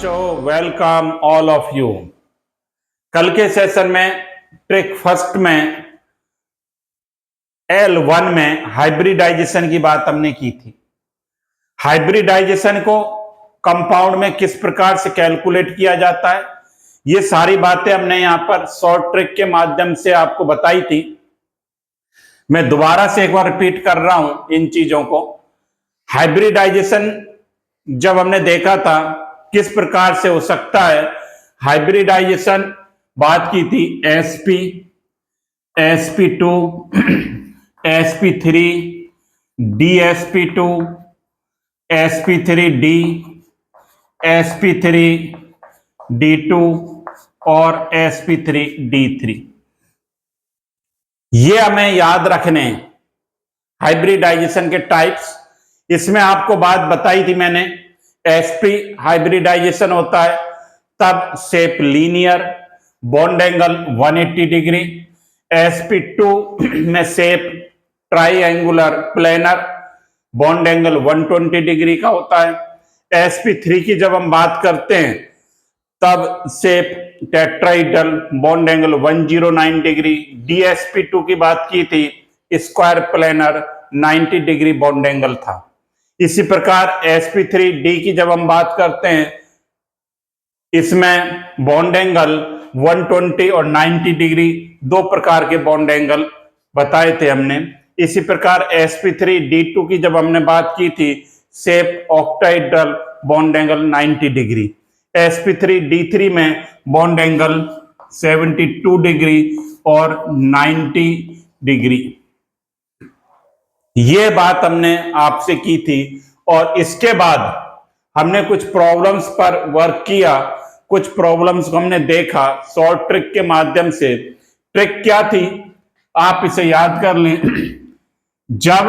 बच्चों, welcome all of you. कल के सेशन में ट्रिक फर्स्ट में L1 में हाइब्रिडाइजेशन की बात हमने की थी। हाइब्रिडाइजेशन को कंपाउंड में किस प्रकार से कैलकुलेट किया जाता है, ये सारी बातें हमने यहां पर शॉर्ट ट्रिक के माध्यम से आपको बताई थी। मैं दोबारा से एक बार रिपीट कर रहा हूं इन चीजों को। हाइब्रिडाइजेशन जब हमने देखा था किस प्रकार से हो सकता है, हाइब्रिडाइजेशन बात की थी sp, sp2, sp3, dsp2, sp3d, sp3d2 और sp3d3। ये हमें याद रखने हैं हाइब्रिडाइजेशन के टाइप्स। इसमें आपको बात बताई थी मैंने, sp हाइब्रिडाइजेशन होता है तब shape linear, bond angle 180 degree. sp2 में shape triangular planar, bond angle 120 degree का होता है। sp3 की जब हम बात करते हैं तब shape टेट्राइडल, bond angle 109 degree. dsp2 की बात की थी, square planar 90 degree bond angle था। इसी प्रकार sp3d की जब हम बात करते हैं, इसमें बॉन्ड एंगल 120 और 90 डिग्री, दो प्रकार के बॉन्ड एंगल बताए थे हमने। इसी प्रकार sp3d2 की जब हमने बात की थी, shape ऑक्टाइडल, bond angle 90 degree. sp3d3 में बॉन्ड एंगल 72 डिग्री और 90 डिग्री। ये बात हमने आपसे की थी और इसके बाद हमने कुछ प्रॉब्लम्स पर वर्क किया, कुछ प्रॉब्लम्स को हमने देखा शॉर्ट ट्रिक के माध्यम से। ट्रिक क्या थी आप इसे याद कर लें। जब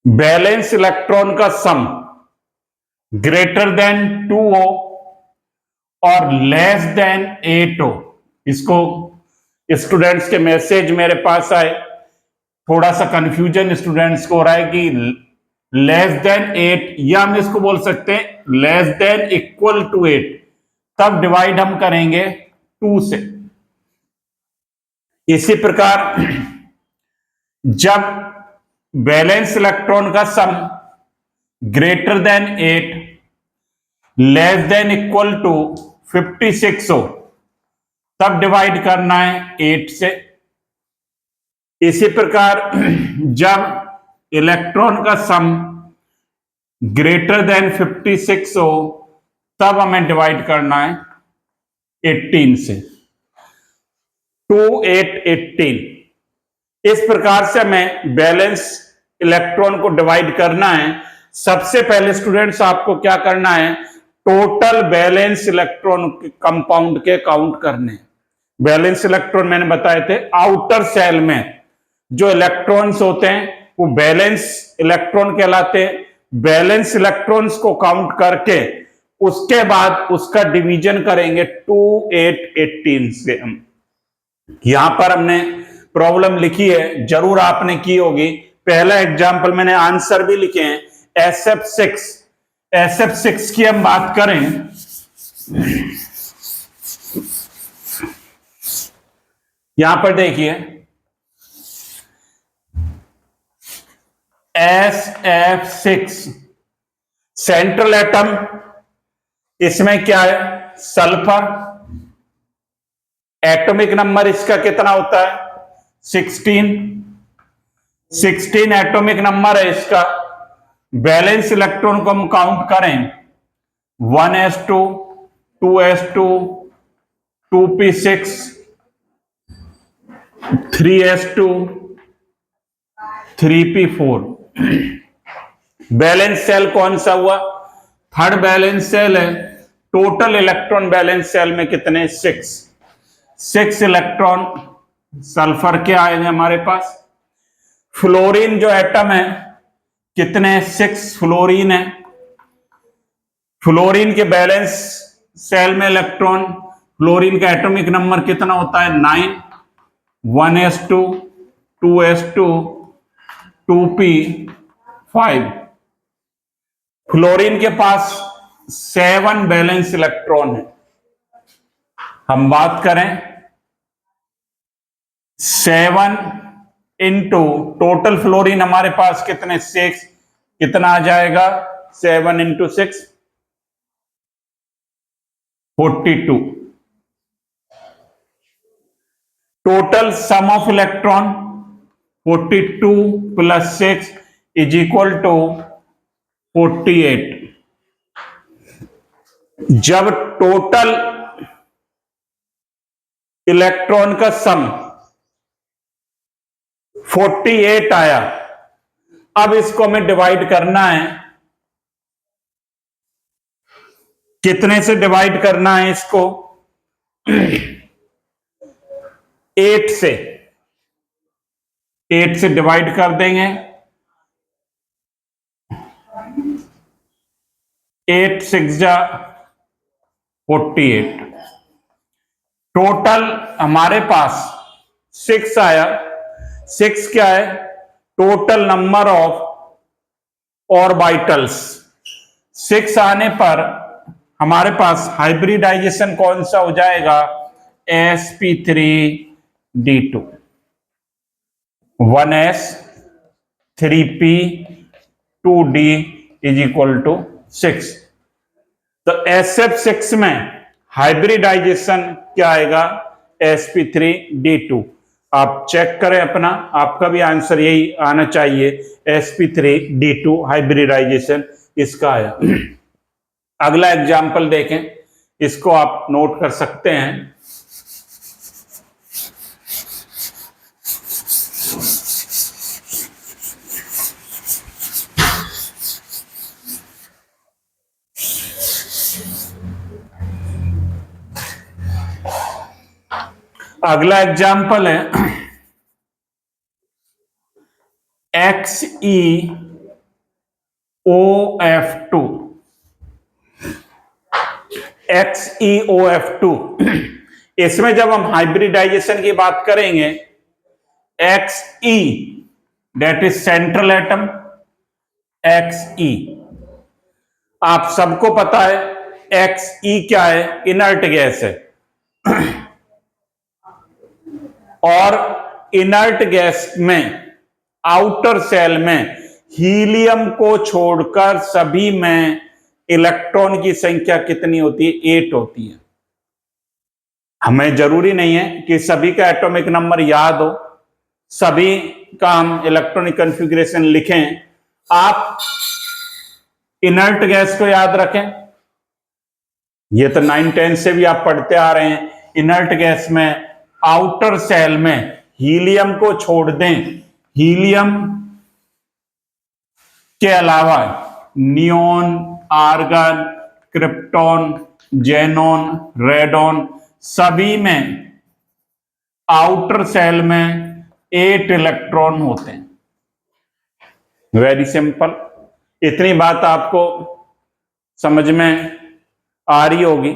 बैलेंस इलेक्ट्रॉन का सम ग्रेटर देन 2 हो और लेस देन 8 हो, इसको स्टूडेंट्स के मैसेज मेरे पास आए, थोड़ा सा कंफ्यूजन स्टूडेंट्स को हो रहा है कि लेस देन 8 या हम इसको बोल सकते हैं लेस देन इक्वल टू 8, तब डिवाइड हम करेंगे 2 से। इसी प्रकार जब बैलेंस इलेक्ट्रॉन का sum greater than 8 less than equal to 56 हो, तब डिवाइड करना है 8 से। इसी प्रकार जब इलेक्ट्रॉन का सम ग्रेटर देन 56 हो, तब हमें डिवाइड करना है 18 से। 2, 8, 18। इस प्रकार से हमें बैलेंस इलेक्ट्रॉन को डिवाइड करना है। सबसे पहले स्टूडेंट्स आपको क्या करना है, टोटल बैलेंस इलेक्ट्रॉन कंपाउंड के काउंट करने। बैलेंस इलेक्ट्रॉन मैंने बताए थे आउटर सेल में जो इलेक्ट्रॉन्स होते हैं वो बैलेंस इलेक्ट्रॉन कहलाते हैं। बैलेंस इलेक्ट्रॉन्स को काउंट करके उसके बाद उसका डिवीजन करेंगे 2, 8, 18 से। हम यहां पर हमने प्रॉब्लम लिखी है, जरूर आपने की होगी। पहला एग्जांपल मैंने आंसर भी लिखे हैं, SF6। SF6 की हम बात करें, यहां पर देखिए SF6 सेंट्रल एटम, इसमें क्या है सल्फर। एटॉमिक नंबर इसका कितना होता है 16 एटॉमिक नंबर है इसका। बैलेंस इलेक्ट्रॉन को हम काउंट करें 1s2, 2s2, 2p6, 3s2, 3p4। Balance cell कौन सा हुआ, थर्ड बैलेंस सेल है। टोटल इलेक्ट्रॉन बैलेंस सेल में कितने 6 इलेक्ट्रॉन सल्फर के आएंगे हमारे पास। फ्लोरीन जो एटम है कितने 6 फ्लोरीन है। फ्लोरीन के बैलेंस सेल में इलेक्ट्रॉन, फ्लोरीन का एटॉमिक नंबर कितना होता है 9, 1s2, 2s2, 2p5। फ्लोरीन के पास 7 बैलेंस इलेक्ट्रॉन है। हम बात करें 7 इंटू टोटल फ्लोरीन हमारे पास कितने 6, कितना आ जाएगा 7 into 6 42। Total sum of electron 42 plus 6 is equal to 48। जब टोटल इलेक्ट्रॉन का सम 48 आया, अब इसको हमें डिवाइड करना है। कितने से डिवाइड करना है इसको 8 से। 8 से डिवाइड कर देंगे। 8 6 जा 48। टोटल हमारे पास 6 आया। 6 क्या है टोटल नंबर ऑफ ऑर्बिटल्स। 6 आने पर हमारे पास हाइब्रिडाइजेशन कौन सा हो जाएगा sp3d2 1s 3p 2d is equal to 6। तो SF6 में हाइब्रिडाइजेशन क्या आएगा sp3d2। आप चेक करें अपना, आपका भी आंसर यही आना चाहिए sp3d2 हाइब्रिडाइजेशन इसका आया। अगला एग्जाम्पल देखें, इसको आप नोट कर सकते हैं। अगला एग्जाम्पल है XeOF2। XeOF2 इसमें जब हम हाइब्रिडाइजेशन की बात करेंगे Xe that is central atom. Xe आप सबको पता है Xe क्या है इनर्ट गैस है। और इनर्ट गैस में आउटर सेल में हीलियम को छोड़कर सभी में इलेक्ट्रॉन की संख्या कितनी होती है 8 होती है। हमें जरूरी नहीं है कि सभी का एटॉमिक नंबर याद हो, सभी का हम इलेक्ट्रॉनिक कॉन्फ़िगरेशन लिखें। आप इनर्ट गैस को याद रखें, ये तो 9-10 से भी आप पढ़ते आ रहे हैं। इनर्ट गैस में आउटर सेल में हीलियम को छोड़ दें, हीलियम के अलावा neon, argon, krypton, xenon, radon सभी में आउटर सेल में 8 इलेक्ट्रॉन होते हैं। वेरी सिंपल, इतनी बात आपको समझ में आ रही होगी।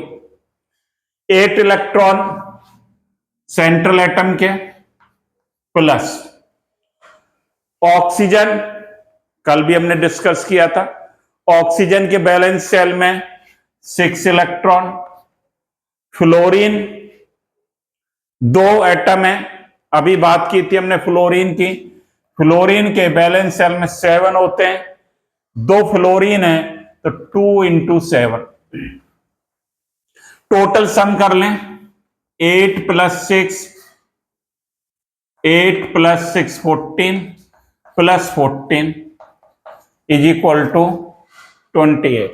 8 इलेक्ट्रॉन सेंट्रल एटम के प्लस ऑक्सीजन, कल भी हमने डिस्कस किया था, ऑक्सीजन के बैलेंस सेल में 6 इलेक्ट्रॉन। फ्लोरीन 2 एटम है, अभी बात की थी हमने फ्लोरीन की। फ्लोरीन के बैलेंस सेल में 7 होते हैं, 2 फ्लोरीन है तो 2 इंटू 7। टोटल सम कर लें 8 plus 6 14 plus 14 is equal to 28।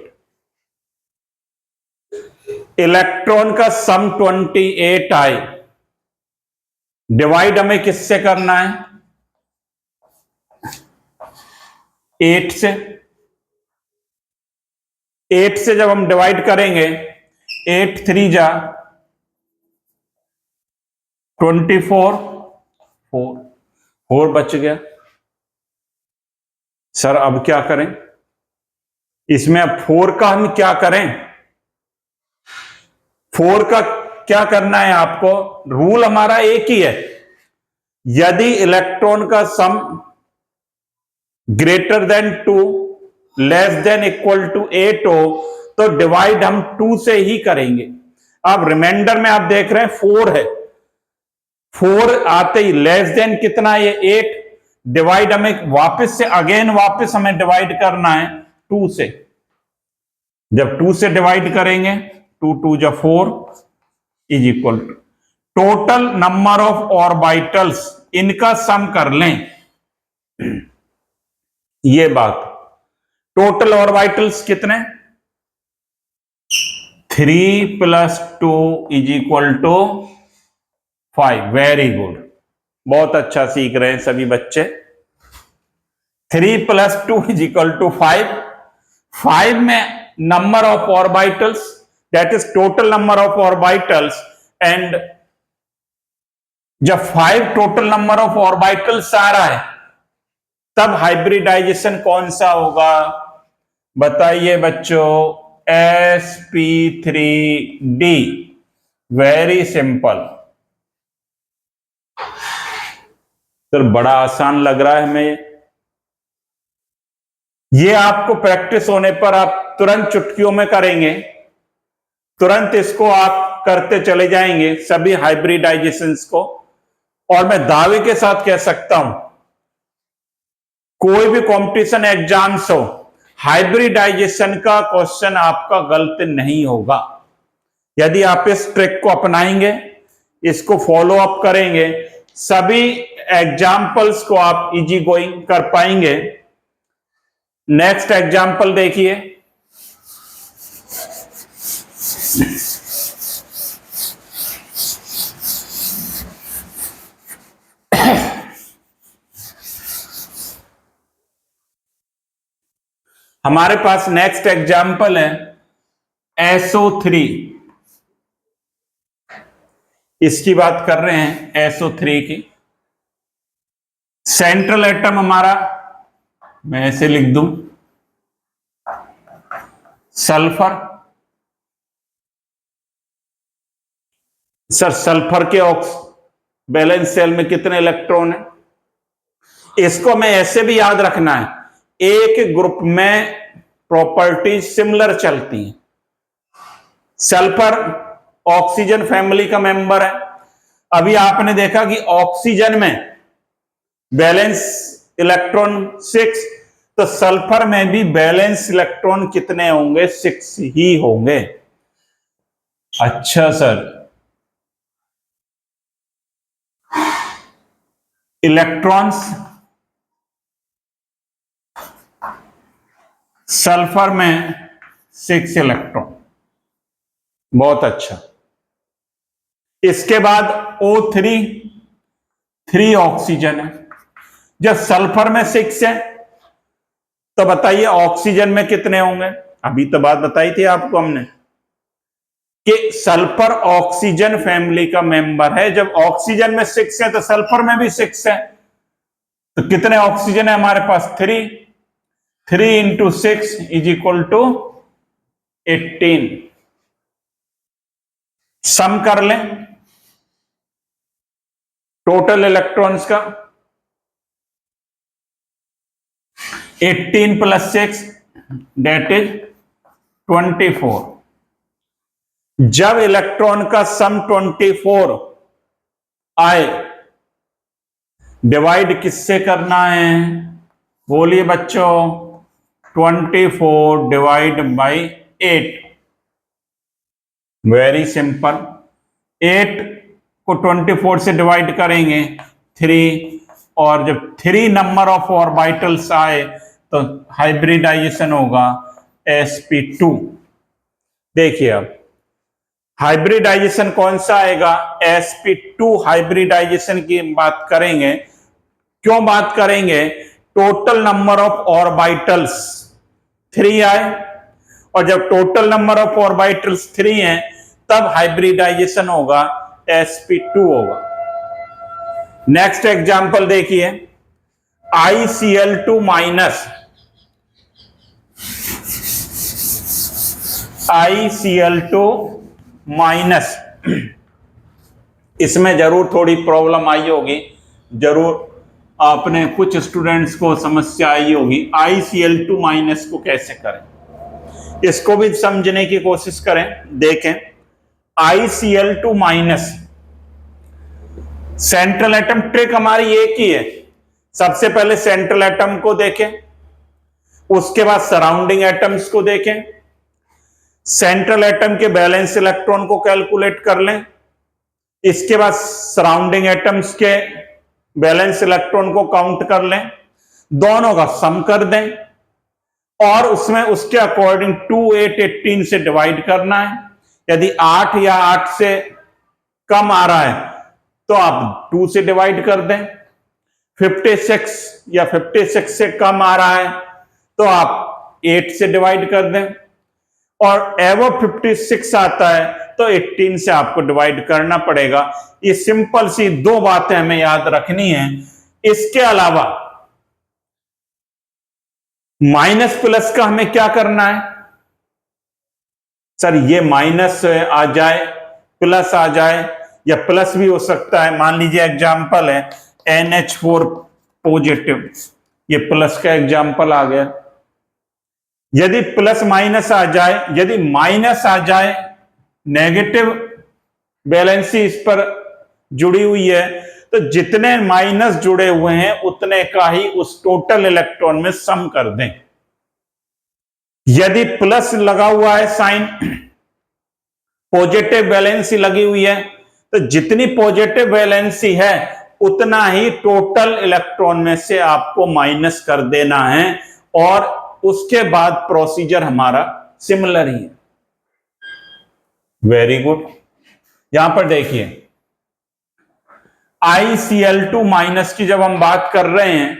Electron का सम 28 आए, डिवाइड हमें किससे करना है 8 से। 8 से जब हम डिवाइड करेंगे 8 3 जा 24, 4 बच गया। सर अब क्या करें इसमें, अब 4 का हम क्या करें, 4 का क्या करना है आपको, रूल हमारा एक ही है, यदि इलेक्ट्रॉन का sum greater than 2 less than equal to 8 हो तो डिवाइड हम 2 से ही करेंगे। अब रिमाइंडर में आप देख रहे हैं 4 है, 4 आते ही लेस देन कितना है, ये 8, डिवाइड हमें वापस से वापस हमें डिवाइड करना है 2 से। जब 2 से डिवाइड करेंगे 2 2 जा 4 is equal to total number of orbitals, इनका सम कर लें। ये बात, टोटल ऑर्बिटल्स कितने, 3 + 2 is equal to 5। Very good, बहुत अच्छा सीख रहे हैं सभी बच्चे। 3 + 2 इज इक्वल टू 5। 5 में number of orbitals, that is total number of orbitals, and जब 5 टोटल नंबर ऑफ ऑर्बिटल्स आ रहा है तब हाइब्रिडाइजेशन कौन सा होगा, बताइए बच्चों, sp3d। वेरी सिंपल सर, बड़ा आसान लग रहा है हमें। ये आपको प्रैक्टिस होने पर आप तुरंत चुटकियों में करेंगे, तुरंत इसको आप करते चले जाएंगे सभी हाइब्रिडाइजेशंस को। और मैं दावे के साथ कह सकता हूं, कोई भी कंपटीशन एग्जाम्स हो, हाइब्रिडाइजेशन का क्वेश्चन आपका गलत नहीं होगा। यदि आप इस ट्रिक को अपनाएंगे, इसको फॉलो अप करेंगे, सभी एग्जाम्पल्स को आप इजी गोइंग कर पाएंगे। नेक्स्ट एग्जाम्पल देखिए, हमारे पास नेक्स्ट एग्जाम्पल है SO3। इसकी बात कर रहे हैं SO3 की। सेंट्रल एटम हमारा, मैं ऐसे लिख दूं, सल्फर। सर सल्फर के बैलेंस सेल में कितने इलेक्ट्रॉन है, इसको मैं ऐसे भी याद रखना है, एक ग्रुप में प्रॉपर्टीज सिमिलर चलती हैं। सल्फर ऑक्सीजन फैमिली का मेंबर है। अभी आपने देखा कि ऑक्सीजन में बैलेंस इलेक्ट्रॉन 6, तो सल्फर में भी बैलेंस इलेक्ट्रॉन कितने होंगे, 6 ही होंगे। अच्छा सर, इलेक्ट्रॉन्स सल्फर में 6 इलेक्ट्रॉन, बहुत अच्छा। इसके बाद O3, 3 ऑक्सीजन है। जब सल्फर में 6 है तो बताइए ऑक्सीजन में कितने होंगे। अभी तो बात बताई थी आपको हमने कि सल्फर ऑक्सीजन फैमिली का मेंबर है। जब ऑक्सीजन में 6 है तो सल्फर में भी 6 है, तो कितने ऑक्सीजन है हमारे पास, 3। 3 × 6 इज इक्वल टू 18। सम कर लें टोटल इलेक्ट्रॉन्स का, 18 + 6 दैट इज 24। जब इलेक्ट्रॉन का सम 24 आए, डिवाइड किससे करना है, बोलिए बच्चों, 24 डिवाइड बाई 8। वेरी सिंपल, 8 को 24 से डिवाइड करेंगे 3, और जब 3 नंबर ऑफ ऑर्बिटल्स आए तो हाइब्रिडाइजेशन होगा sp2। देखिए अब हाइब्रिडाइजेशन कौन सा आएगा, sp2 हाइब्रिडाइजेशन की बात करेंगे। क्यों बात करेंगे, टोटल नंबर ऑफ ऑर्बिटल्स 3 आए, और जब टोटल नंबर ऑफ ऑर्बिटल्स 3 है तब हाइब्रिडाइजेशन होगा sp2 होगा। नेक्स्ट एग्जांपल देखिए, ICl2 माइनस, ICl2 माइनस, इसमें जरूर थोड़ी प्रॉब्लम आई होगी, जरूर आपने कुछ स्टूडेंट्स को समस्या आई होगी। ICl2 माइनस को कैसे करें, इसको भी समझने की कोशिश करें, देखें। ICl2 minus, central atom trick हमारी एक ही है, सबसे पहले सेंट्रल एटम को देखें, उसके बाद सराउंडिंग एटम्स को देखें, सेंट्रल एटम के बैलेंस इलेक्ट्रॉन को कैलकुलेट कर लें, इसके बाद सराउंडिंग एटम्स के बैलेंस इलेक्ट्रॉन को काउंट कर लें, दोनों का सम कर दें और उसमें उसके अकॉर्डिंग 2, 8, 18 से डिवाइड करना है। यदि 8 या 8 से कम आ रहा है तो आप 2 से डिवाइड कर दें, 56 या 56 से कम आ रहा है तो आप 8 से डिवाइड कर दें, और एवो 56 आता है तो 18 से आपको डिवाइड करना पड़ेगा। ये सिंपल सी दो बातें हमें याद रखनी है। इसके अलावा माइनस प्लस का हमें क्या करना है? सर ये माइनस आ जाए, प्लस आ जाए, या प्लस भी हो सकता है। मान लीजिए एग्जाम्पल है NH4 पॉजिटिव, ये प्लस का एग्जाम्पल आ गया। यदि प्लस माइनस आ जाए, यदि माइनस आ जाए, नेगेटिव वैलेंसी इस पर जुड़ी हुई है, तो जितने माइनस जुड़े हुए हैं उतने का ही उस टोटल इलेक्ट्रॉन में सम कर दें। यदि प्लस लगा हुआ है साइन, पॉजिटिव वैलेंसी लगी हुई है, तो जितनी पॉजिटिव वैलेंसी है उतना ही टोटल इलेक्ट्रॉन में से आपको माइनस कर देना है, और उसके बाद प्रोसीजर हमारा सिमिलर ही है। Very good. यहां पर देखिए ICl2 माइनस की जब हम बात कर रहे हैं,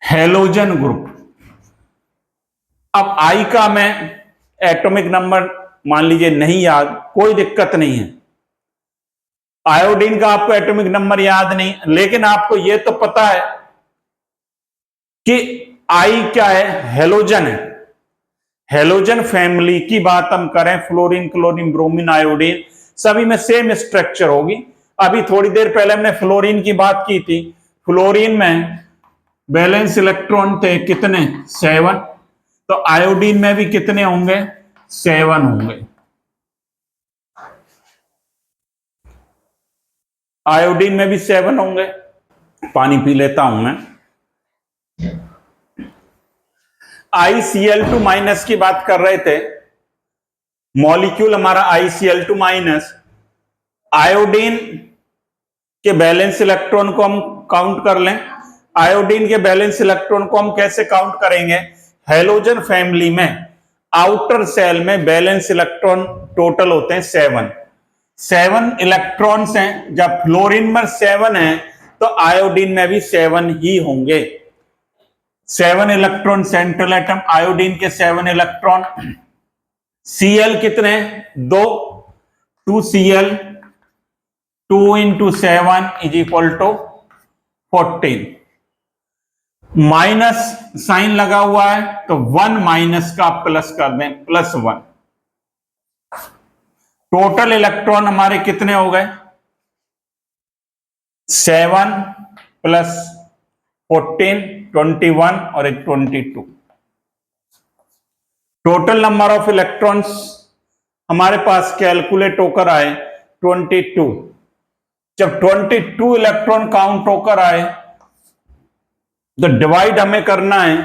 हेलोजन ग्रुप। अब I का मैं एटॉमिक नंबर मान लीजिए नहीं याद, कोई दिक्कत नहीं है। आयोडीन का आपको एटॉमिक नंबर याद नहीं, लेकिन आपको यह तो पता है कि I क्या है, हेलोजन है। हेलोजन फैमिली की बात हम करें, फ्लोरीन, क्लोरीन, ब्रोमीन, आयोडीन, सभी में सेम स्ट्रक्चर होगी। अभी थोड़ी देर पहले हमने फ्लोरीन की बात की थी। फ्लोरीन में बैलेंस इलेक्ट्रॉन थे कितने? 7। तो आयोडीन में भी कितने होंगे? 7 होंगे। आयोडीन में भी 7 होंगे। पानी पी लेता हूं मैं। ICl2 माइनस की बात कर रहे थे, मॉलिक्यूल हमारा ICl2 माइनस। आयोडीन के बैलेंस इलेक्ट्रॉन को हम काउंट कर लें। आयोडीन के बैलेंस इलेक्ट्रॉन को हम कैसे काउंट करेंगे? हेलोजन फैमिली में आउटर सेल में बैलेंस इलेक्ट्रॉन टोटल होते हैं 7 इलेक्ट्रॉन्स हैं। जब फ्लोरीन में 7 है तो आयोडीन में भी 7 ही होंगे। 7 इलेक्ट्रॉन सेंट्रल एटम, आयोडीन के 7 इलेक्ट्रॉन। Cl कितने? 2, 2Cl, 2 × 7 = 14। माइनस साइन लगा हुआ है तो 1 माइनस का प्लस कर दें, +1। टोटल इलेक्ट्रॉन हमारे कितने हो गए? 7 + 14, 21 और एक 22। टोटल नंबर ऑफ इलेक्ट्रॉन्स हमारे पास कैलकुलेट होकर आए 22। जब 22 इलेक्ट्रॉन काउंट होकर आए तो डिवाइड हमें करना है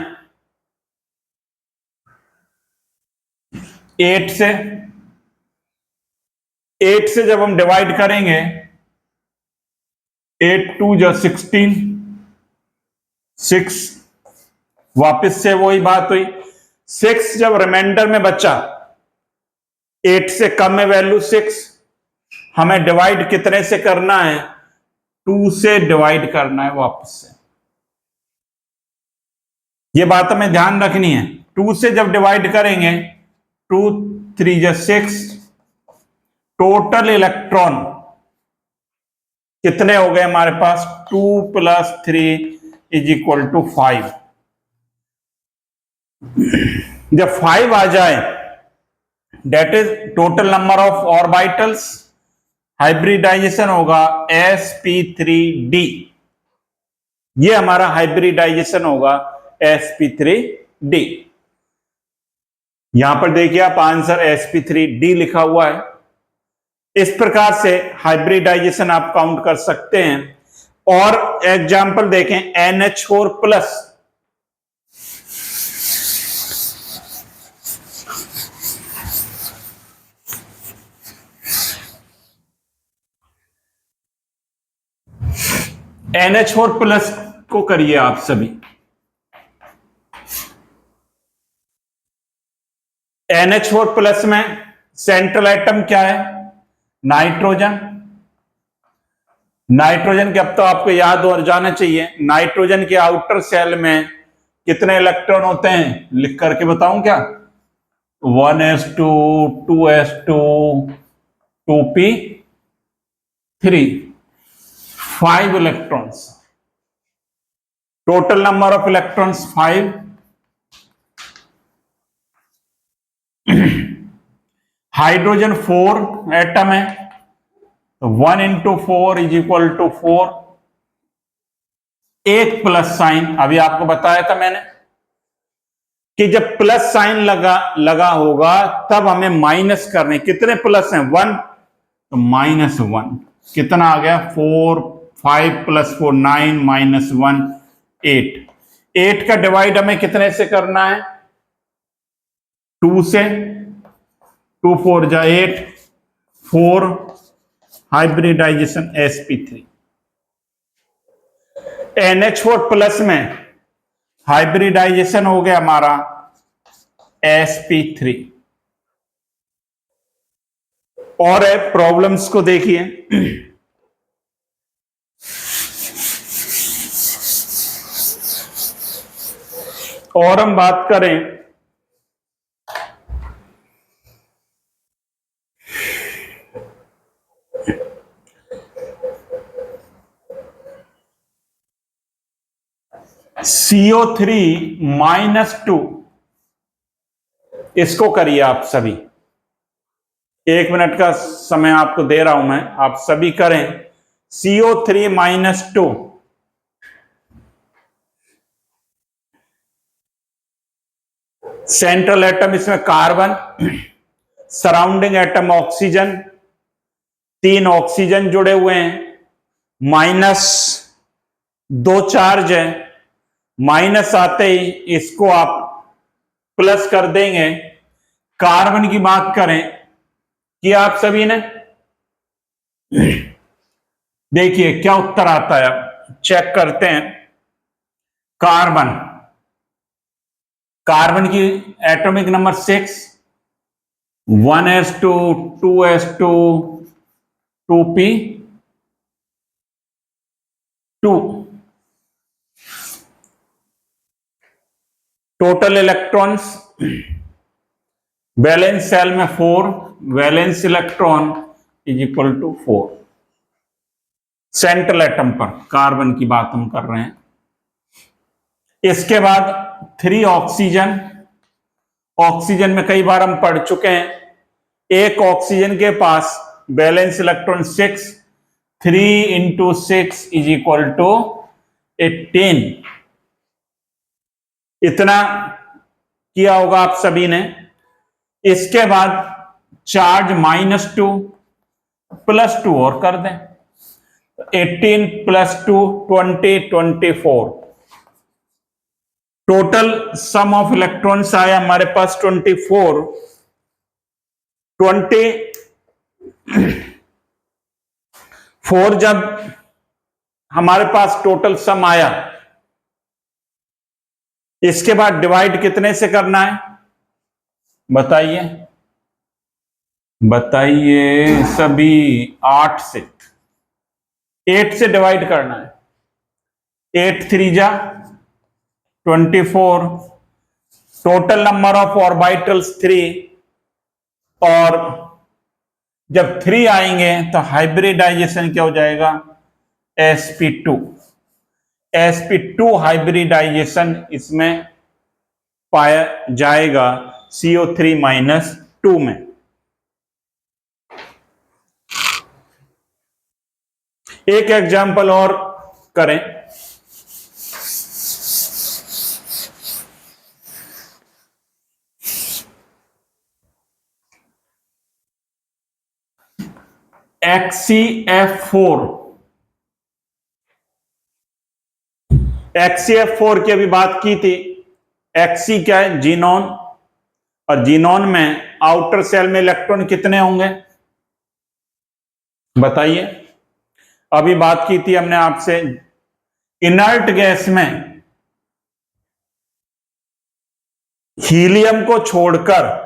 8 से। 8 से जब हम डिवाइड करेंगे, 8 × 2 = 16, 6, वापस से वही बात हुई। 6 जब रिमाइंडर में बचा, 8 से कम में वैल्यू 6, हमें डिवाइड कितने से करना है? 2 से डिवाइड करना है वापस से। ये बात हमें ध्यान रखनी है। 2 से जब डिवाइड करेंगे, 2, 3 = 6, टोटल इलेक्ट्रॉन कितने हो गए हमारे पास? 2 + 3 = 5। जब 5 आ जाए, that is total number of orbitals, hybridization होगा sp3d। ये हमारा हाइब्रिडाइजेशन होगा sp3d। यहां पर देखिए आप आंसर sp3d लिखा हुआ है। इस प्रकार से हाइब्रिडाइजेशन आप काउंट कर सकते हैं। और एग्जाम्पल देखें NH4 प्लस, NH4 प्लस को करिए आप सभी। NH4 प्लस में सेंट्रल एटम क्या है? नाइट्रोजन। नाइट्रोजन के, अब तो आपको याद हो जाना चाहिए, नाइट्रोजन के आउटर सेल में कितने इलेक्ट्रॉन होते हैं? लिख करके बताऊं क्या? 1s2, 2s2, 2p3, 5 electrons. Total number of electrons 5। Hydrogen 4 atom है, तो 1 इंटू 4 इज इक्वल टू 4। एक प्लस साइन, अभी आपको बताया था मैंने कि जब प्लस साइन लगा होगा तब हमें माइनस करने। कितने प्लस हैं? 1, तो -1 कितना आ गया? 4, 5 + 4 9, -1 8। 8 का डिवाइड हमें कितने से करना है? 2 से। 2 4 जा 8, 4 हाइब्रिडाइजेशन sp3। NH4 प्लस में हाइब्रिडाइजेशन हो गया हमारा sp3। और प्रॉब्लम्स को देखिए। और हम बात करें CO3-2, इसको करिए आप सभी। 1 मिनट का समय आपको दे रहा हूं मैं, आप सभी करें। CO3-2, सेंट्रल एटम इसमें carbon, surrounding atom oxygen, 3 oxygen जुड़े हुए हैं, -2 चार्ज है। माइनस आते ही इसको आप प्लस कर देंगे। कार्बन की बात करें कि आप सभी ने, देखिए क्या उत्तर आता है, अब चेक करते हैं। कार्बन, कार्बन की atomic number 6, 1s2, 2s2, 2p2। Total electrons valence shell में 4, valence electron is equal to 4। Central atom पर कार्बन की बात हम कर रहे हैं। इसके बाद 3 ऑक्सीजन। ऑक्सीजन में कई बार हम पढ़ चुके हैं, एक ऑक्सीजन के पास valence electron 6, 3 into 6 is equal to 18। इतना किया होगा आप सभी ने। इसके बाद चार्ज -2 +2 और कर दें, 18 + 2 20, 24। टोटल सम ऑफ इलेक्ट्रॉन्स आया हमारे पास 24। 24 जब हमारे पास टोटल सम आया, इसके बाद डिवाइड कितने से करना है? बताइए बताइए सभी। 8 से, 8 से डिवाइड करना है। 8 3 जा 24। टोटल नंबर ऑफ ऑर्बिटल्स 3, और जब 3 आएंगे तो हाइब्रिडाइजेशन क्या हो जाएगा? sp2। sp2 हाइब्रिडाइजेशन इसमें पाया जाएगा CO3-2 में। एक एग्जाम्पल और करें। HCF4 की अभी बात की थी। Xc क्या है? जीनोन। और जीनोन में आउटर सेल में इलेक्ट्रॉन कितने होंगे बताइए। अभी बात की थी हमने आपसे, इनर्ट गैस में हीलियम को छोड़कर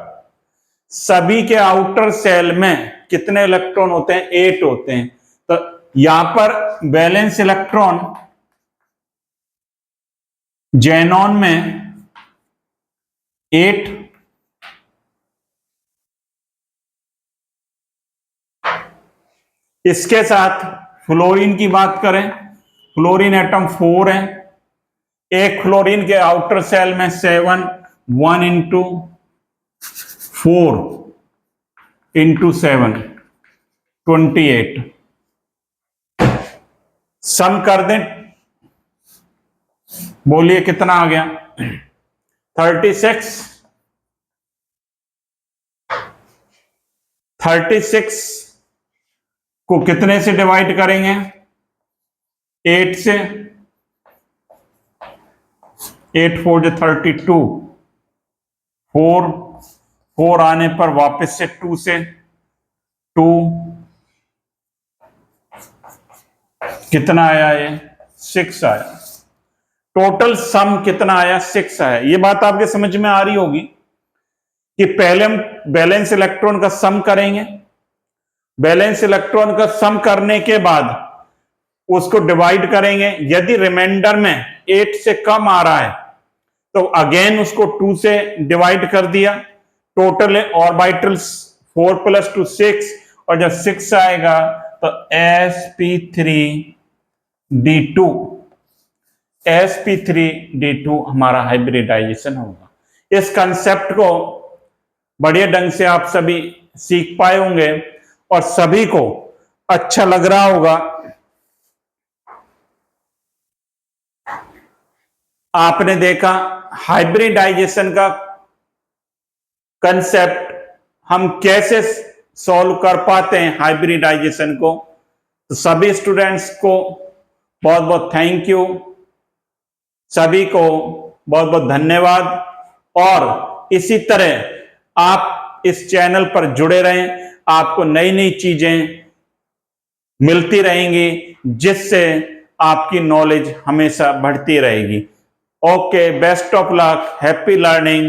सभी के आउटर सेल में कितने इलेक्ट्रॉन होते हैं? 8 होते हैं। तो यहां पर वैलेंस इलेक्ट्रॉन जेनॉन में 8, इसके साथ फ्लोरीन की बात करें, फ्लोरीन एटम 4 है। एक फ्लोरीन के आउटर सेल में 7, 1 इंटू 4 इंटू 7, 28। सम कर दें, बोलिए कितना आ गया? 36 को कितने से डिवाइड करेंगे? 8 से। 8 4 जो 32, 4 आने पर वापस से 2 से 2, कितना आया? ये 6 आया। टोटल सम कितना आया? 6 आया। ये बात आपके समझ में आ रही होगी कि पहले हम बैलेंस इलेक्ट्रॉन का सम करेंगे, बैलेंस इलेक्ट्रॉन का सम करने के बाद उसको डिवाइड करेंगे। यदि रिमाइंडर में 8 से कम आ रहा है तो अगेन उसको 2 से डिवाइड कर दिया। टोटल ऑर्बिटल्स 4 + 2 6, और जब 6 आएगा तो sp3d2 हमारा हाइब्रिडाइजेशन होगा। इस कंसेप्ट को बढ़िया ढंग से आप सभी सीख पाए होंगे और सभी को अच्छा लग रहा होगा। आपने देखा हाइब्रिडाइजेशन का कंसेप्ट हम कैसे सॉल्व कर पाते हैं हाइब्रिडाइजेशन को। तो सभी स्टूडेंट्स को बहुत बहुत थैंक यू, सभी को बहुत बहुत धन्यवाद। और इसी तरह आप इस चैनल पर जुड़े रहें, आपको नई नई चीजें मिलती रहेंगी जिससे आपकी नॉलेज हमेशा बढ़ती रहेगी। Okay, best of luck, happy learning.